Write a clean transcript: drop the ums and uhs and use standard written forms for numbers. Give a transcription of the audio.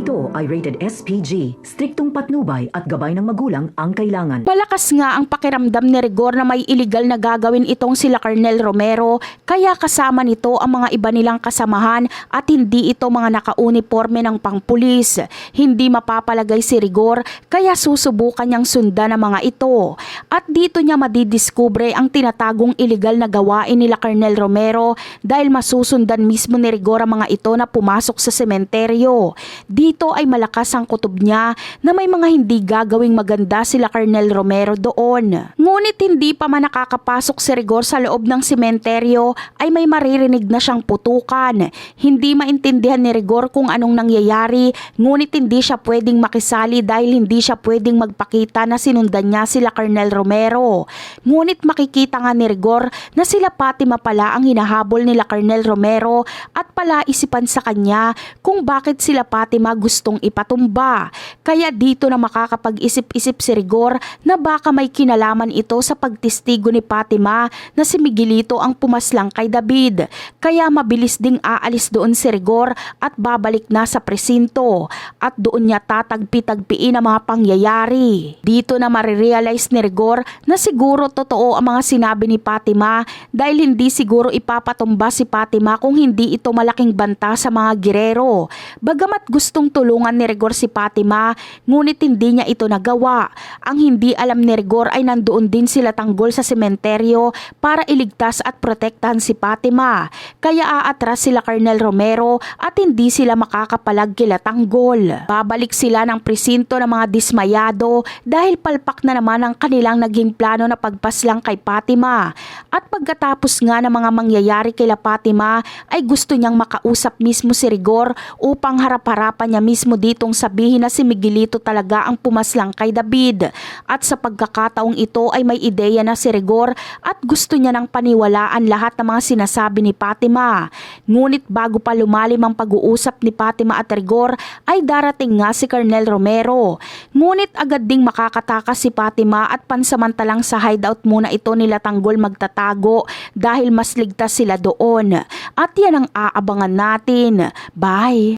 ito ay rated SPG. Striktong patnubay at gabay ng magulang ang kailangan. Malakas nga ang pakiramdam ni Rigor na may illegal na gagawin itong sila Colonel Romero, kaya kasama nito ang mga iba nilang kasamahan at hindi ito mga nakauniforme ng pangpulis. Hindi mapapalagay si Rigor kaya susubukan niyang sundan ang mga ito. At dito niya madidiskubre ang tinatagong illegal na gawain nila Colonel Romero dahil masusundan mismo ni Rigor ang mga ito na pumasok sa sementeryo. Dito ay malakas ang kutob niya na may mga hindi gagawing maganda sila Colonel Romero doon. Ngunit hindi pa man nakakapasok si Rigor sa loob ng sementeryo ay may maririnig na siyang putukan. Hindi maintindihan ni Rigor kung anong nangyayari, ngunit hindi siya pwedeng makisali dahil hindi siya pwedeng magpakita na sinundan niya sila Colonel Romero. Ngunit makikita nga ni Rigor na sila Fatima pala ang hinahabol nila Colonel Romero at palaisipan sa kanya kung bakit sila Fatima gustong ipatumba. Kaya dito na makakapag-isip-isip si Rigor na baka may kinalaman ito sa pagtistigo ni Fatima na si Miguelito ang pumaslang kay David. Kaya mabilis ding aalis doon si Rigor at babalik na sa presinto at doon niya tatagpi-tagpiin ang mga pangyayari. Dito na marirealize ni Rigor na siguro totoo ang mga sinabi ni Fatima dahil hindi siguro ipapatumba si Fatima kung hindi ito malaking banta sa mga girero. Bagamat gustong tulungan ni Rigor si Fatima, ngunit hindi niya ito nagawa. Ang hindi alam ni Rigor ay nandoon din sila Tanggol sa sementeryo para iligtas at protektahan si Fatima. Kaya aatras sila Colonel Romero at hindi sila makakapalag kila Tanggol. Babalik sila ng presinto ng mga dismayado dahil palpak na naman ang kanilang naging plano na pagpaslang kay Fatima. At pagkatapos nga ng mga mangyayari kila Fatima ay gusto niyang makausap mismo si Rigor upang harap-harapan niya mismo ditong sabihin na si Miguelito talaga ang pumaslang kay David. At sa pagkakataong ito ay may ideya na si Rigor at gusto niya nang paniwalaan lahat ng mga sinasabi ni Fatima. Ngunit bago pa lumalim ang pag-uusap ni Fatima at Rigor ay darating nga si Colonel Romero. Ngunit agad ding makakatakas si Fatima at pansamantalang sa hideout muna ito nila Tanggol magtatago dahil mas ligtas sila doon. At yan ang aabangan natin. Bye!